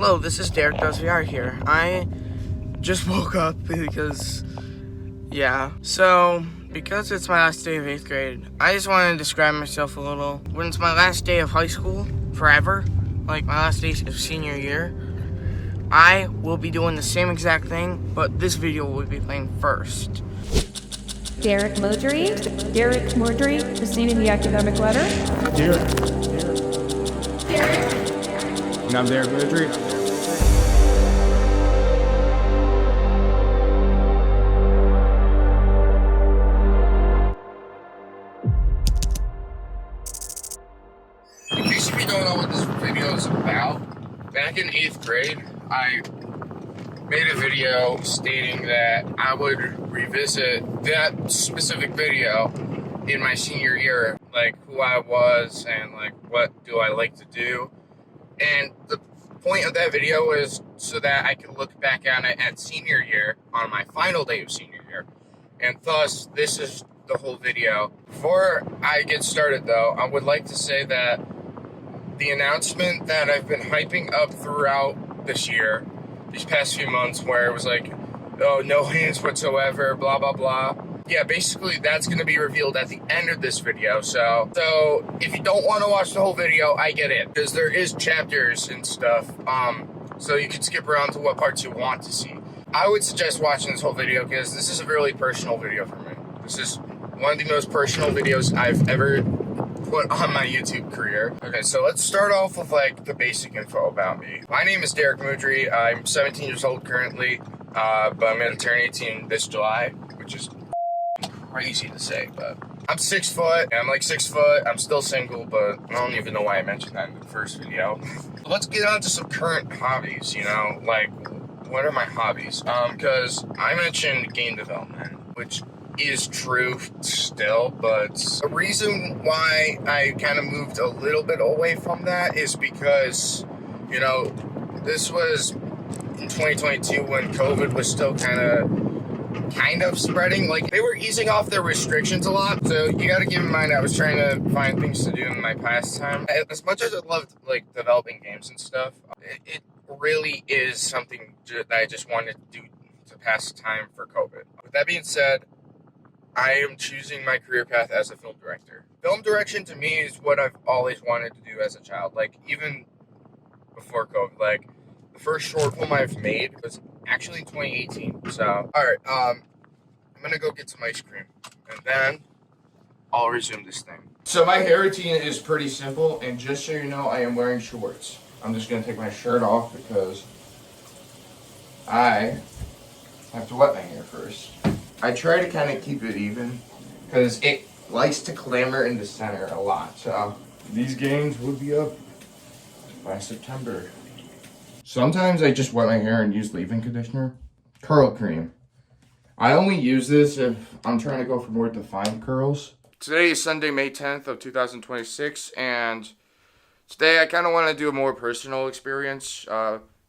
Hello, this is Derrick Does VR here. I just woke up because, because it's my last day of 8th grade, I just want to describe myself a little. When it's my last day of high school, forever, like my last day of senior year, I will be doing the same exact thing, but this video will be playing first. Derrick Mordry, receiving the academic letter. Derrick. And I'm Derrick Mordry. In case you don't know what this video is about, back in 8th grade, I made a video stating that I would revisit that specific video in my senior year, like who I was and like what do I like to do. And the point of that video is so that I can look back on it at senior year on my final day of senior year. And thus, this is the whole video. Before I get started though, I would like to say that the announcement that I've been hyping up throughout this year, these past few months, where it was like, oh, no hands whatsoever, blah, blah, blah. Yeah, basically that's going to be revealed at the end of this video. So if you don't want to watch the whole video, I get it, because there is chapters and stuff. So you can skip around to what parts you want to see. I would suggest watching this whole video because this is a really personal video for me. This is one of the most personal videos I've ever put on my YouTube career. Okay, so let's start off with like the basic info about me. My name is Derrick Mordry. I'm 17 years old currently, but I'm gonna turn 18 this July, which is crazy to say, but I'm 6 foot, and I'm like 6 foot. I'm still single, but I don't even know why I mentioned that in the first video. Let's get on to some current hobbies, like what are my hobbies? Because I mentioned game development, which is true still, but the reason why I kind of moved a little bit away from that is because, this was in 2022 when COVID was still kind of spreading. Like, they were easing off their restrictions a lot, so you got to keep in mind I was trying to find things to do in my pastime. As much as I loved like developing games and stuff, it really is something that I just wanted to do to pass time for COVID. With that being said, I am choosing my career path as a film director. Film direction to me is what I've always wanted to do as a child. Like, even before COVID, like the first short film I've made was actually in 2018. So, alright, I'm gonna go get some ice cream and then I'll resume this thing. So my hair routine is pretty simple, and just so you know, I am wearing shorts. I'm just gonna take my shirt off because I have to wet my hair first. I try to kind of keep it even because it likes to clamor in the center a lot. So these games will be up by September. Sometimes I just wet my hair and use leave-in conditioner. Curl cream. I only use this if I'm trying to go for more defined curls. Today is Sunday, May 10th of 2026, and today I kind of want to do a more personal experience.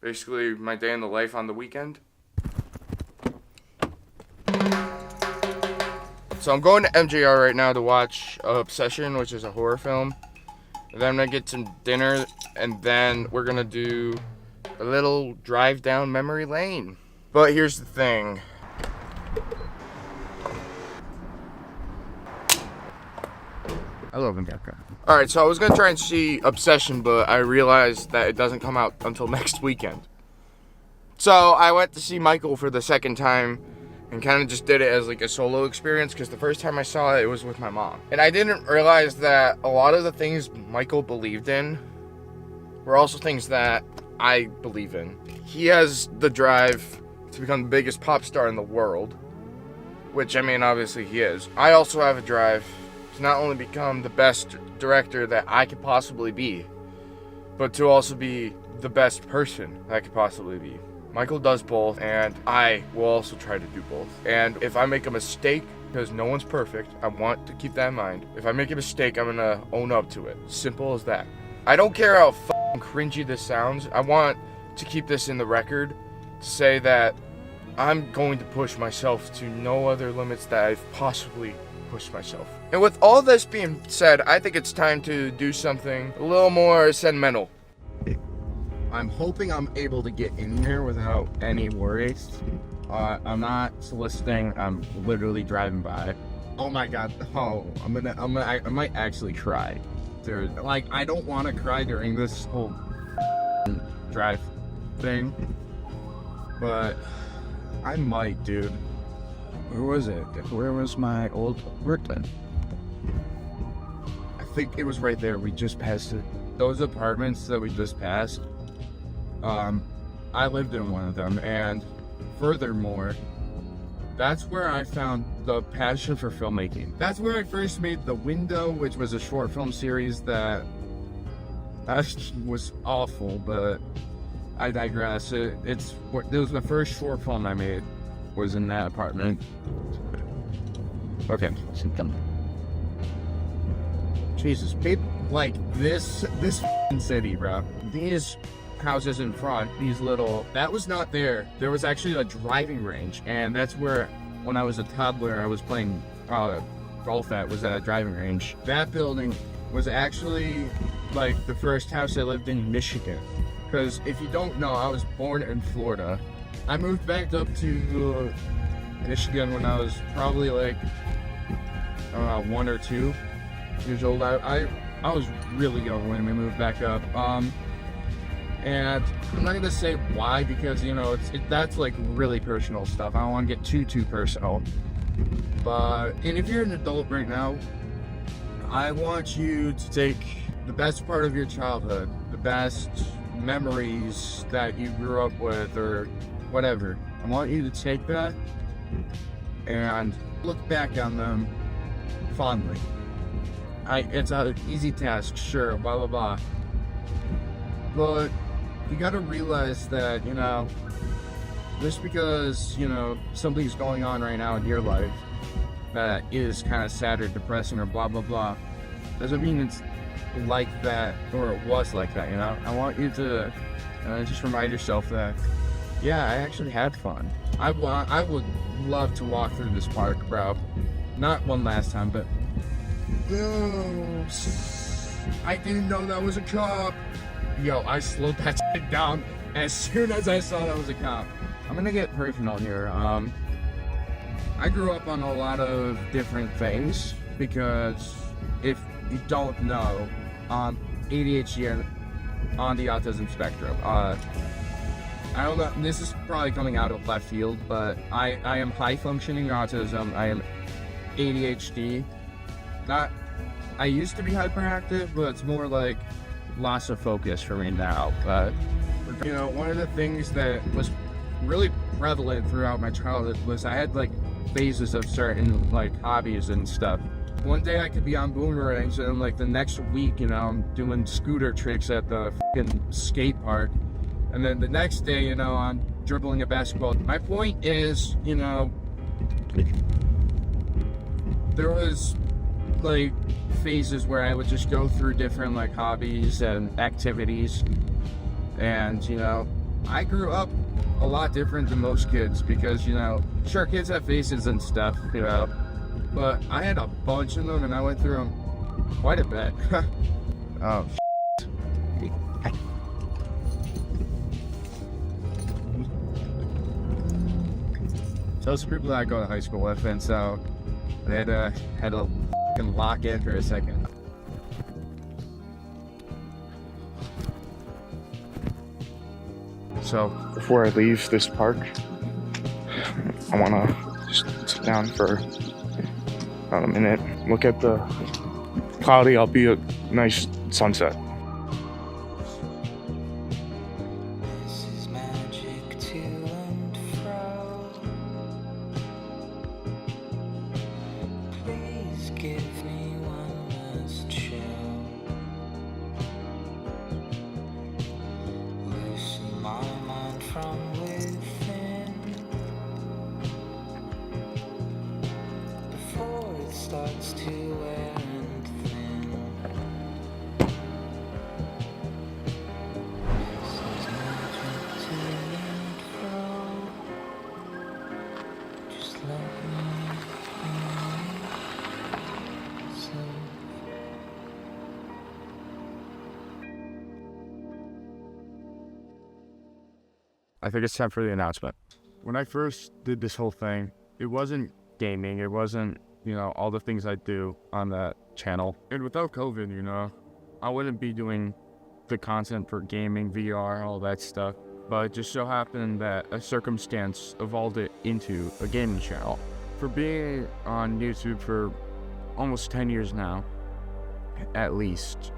Basically my day in the life on the weekend. So I'm going to MJR right now to watch Obsession, which is a horror film. And then I'm going to get some dinner, and then we're going to do a little drive down memory lane. But here's the thing. I love him, Gapka. Alright, so I was going to try and see Obsession, but I realized that it doesn't come out until next weekend. So I went to see Michael for the second time and kind of just did it as like a solo experience, because the first time I saw it, it was with my mom. And I didn't realize that a lot of the things Michael believed in were also things that I believe in. He has the drive to become the biggest pop star in the world, which, I mean, obviously he is. I also have a drive to not only become the best director that I could possibly be, but to also be the best person that I could possibly be. Michael does both, and I will also try to do both. And if I make a mistake, because no one's perfect, I want to keep that in mind. If I make a mistake, I'm gonna own up to it. Simple as that. I don't care how f***ing cringy this sounds. I want to keep this in the record to say that I'm going to push myself to no other limits that I've possibly pushed myself. And with all this being said, I think it's time to do something a little more sentimental. I'm hoping I'm able to get in here without any worries. I'm not soliciting. I'm literally driving by. Oh my god. Oh, I might actually cry, dude. Like, I don't want to cry during this whole drive thing, but I might, dude. Where was it? Where was my old Brooklyn? I think it was right there. We just passed it. Those apartments that we just passed, I lived in one of them, and furthermore, that's where I found the passion for filmmaking. That's where I first made The Window, which was a short film series that was awful, but I digress. It was the first short film I made, was in that apartment. Okay. Jesus, people, like, this city, bro. These houses in front, these little, that was not there. There was actually a driving range, and that's where, when I was a toddler, I was playing golf at, was at a driving range. That building was actually, like, the first house I lived in Michigan. Because if you don't know, I was born in Florida. I moved back up to Michigan when I was probably like 1 or 2 years old. I was really young when we moved back up. And I'm not gonna say why, because you know that's like really personal stuff. I don't want to get too personal. And if you're an adult right now, I want you to take the best part of your childhood, the best memories that you grew up with or whatever. I want you to take that and look back on them fondly. It's an easy task, sure, blah blah blah, but you gotta realize that, you know, just because, you know, something's going on right now in your life that is kind of sad or depressing or blah blah blah, doesn't mean it's like that, or it was like that, you know? I want you to just remind yourself that, yeah, I actually had fun. I would love to walk through this park, bro. Not one last time, but... Yo, I didn't know that was a cop. Yo, I slowed that shit down as soon as I saw that was a cop. I'm gonna get personal here. I grew up on a lot of different things, because if you don't know, ADHD on the autism spectrum. I don't know, this is probably coming out of left field, but I am high functioning autism. I am ADHD. I used to be hyperactive, but it's more like loss of focus for me now. But you know, one of the things that was really prevalent throughout my childhood was I had like phases of certain like hobbies and stuff. One day I could be on boomerangs, and like the next week, you know, I'm doing scooter tricks at the fucking skate park, and then the next day, you know, I'm dribbling a basketball. My point is, you know, there was like phases where I would just go through different like hobbies and activities, and you know, I grew up a lot different than most kids, because, you know, sure, kids have faces and stuff, you know, but I had a bunch of them, and I went through them quite a bit. Oh, those are people that I go to high school with, and so they had to fucking lock in for a second. So before I leave this park, I want to just sit down for about a minute, look at the cloudy, albeit nice sunset. This is magic to and fro. Please give me one last show. Loosen my mind from within before it starts to wear and thin. This is magic to and fro. Just let me be myself. I think it's time for the announcement. When I first did this whole thing, it wasn't gaming. It wasn't, all the things I do on that channel. And without COVID, I wouldn't be doing the content for gaming, VR, all that stuff. But it just so happened that a circumstance evolved it into a gaming channel. For being on YouTube for almost 10 years now, at least,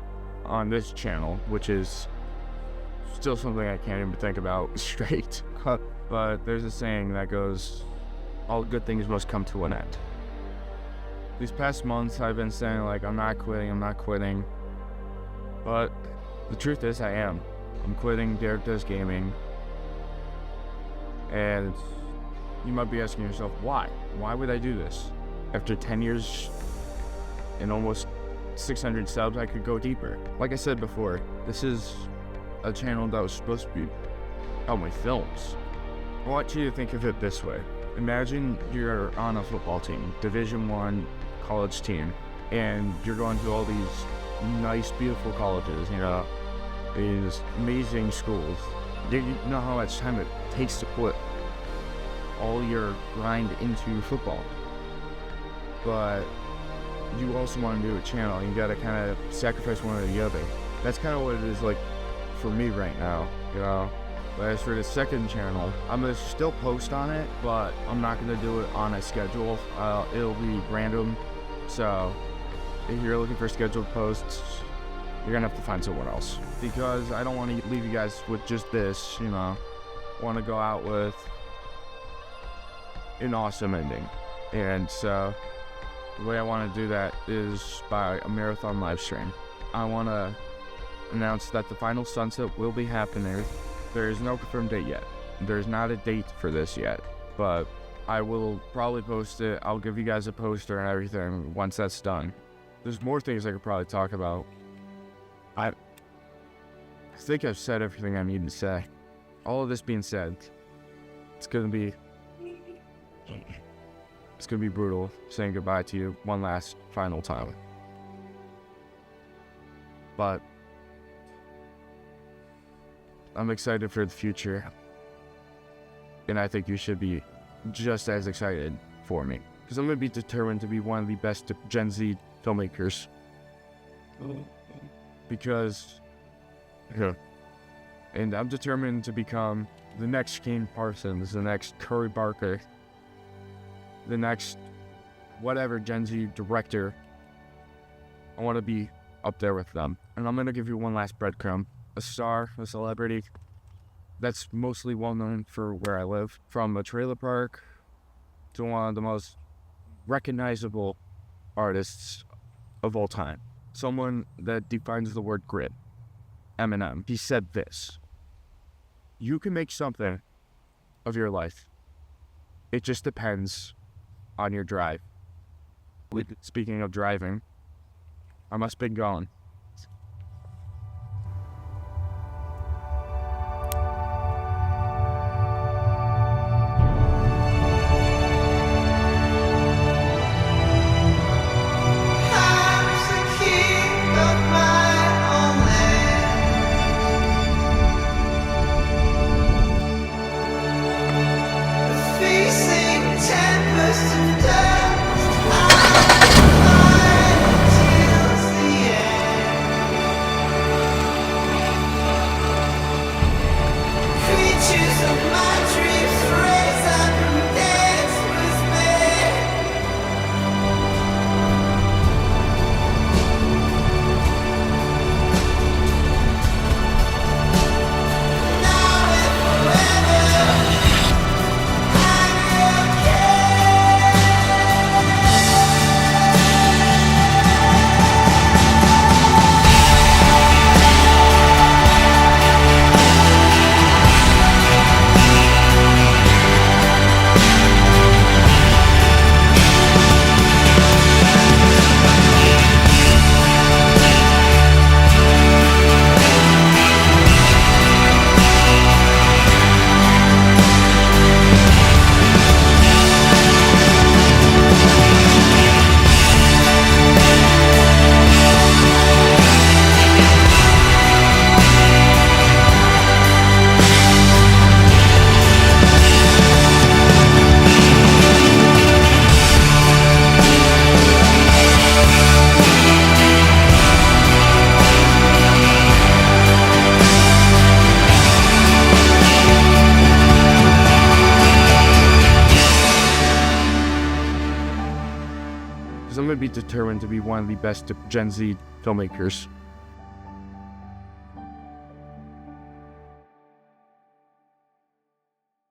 on this channel, which is still something I can't even think about straight. But there's a saying that goes, all good things must come to an end. These past months I've been saying I'm not quitting. But the truth is I am. I'm quitting Derrick Does Gaming. And you might be asking yourself, why? Why would I do this? After 10 years and almost 600 subs, I could go deeper. Like I said before, this is a channel that was supposed to be about my films. I want you to think of it this way. Imagine you're on a football team, Division I college team, and you're going to all these nice, beautiful colleges, these amazing schools. You know how much time it takes to put all your grind into football. But you also want to do a channel. You gotta kind of sacrifice one or the other. That's kind of what it is like for me right now, But as for the second channel, I'm gonna still post on it, but I'm not gonna do it on a schedule. It'll be random. So if you're looking for scheduled posts, you're gonna have to find someone else. Because I don't want to leave you guys with just this, want to go out with an awesome ending. And so the way I want to do that is by a marathon live stream. I want to announce that the final sunset will be happening. There is no confirmed date yet. There's not a date for this yet, but I will probably post it. I'll give you guys a poster and everything once that's done. There's more things I could probably talk about. I think I've said everything I need to say. All of this being said, it's gonna be brutal saying goodbye to you one last final time. But I'm excited for the future, and I think you should be just as excited for me, because I'm gonna be determined to be one of the best Gen Z filmmakers. Because, and I'm determined to become the next Kane Parsons, the next Curry Barker, the next whatever Gen Z director. I want to be up there with them. And I'm going to give you one last breadcrumb. A star, a celebrity that's mostly well known for where I live. From a trailer park to one of the most recognizable artists of all time. Someone that defines the word grit. Eminem. He said this: you can make something of your life. It just depends on your drive. Speaking of driving, I must be gone. because I'm going to be determined to be one of the best Gen Z filmmakers.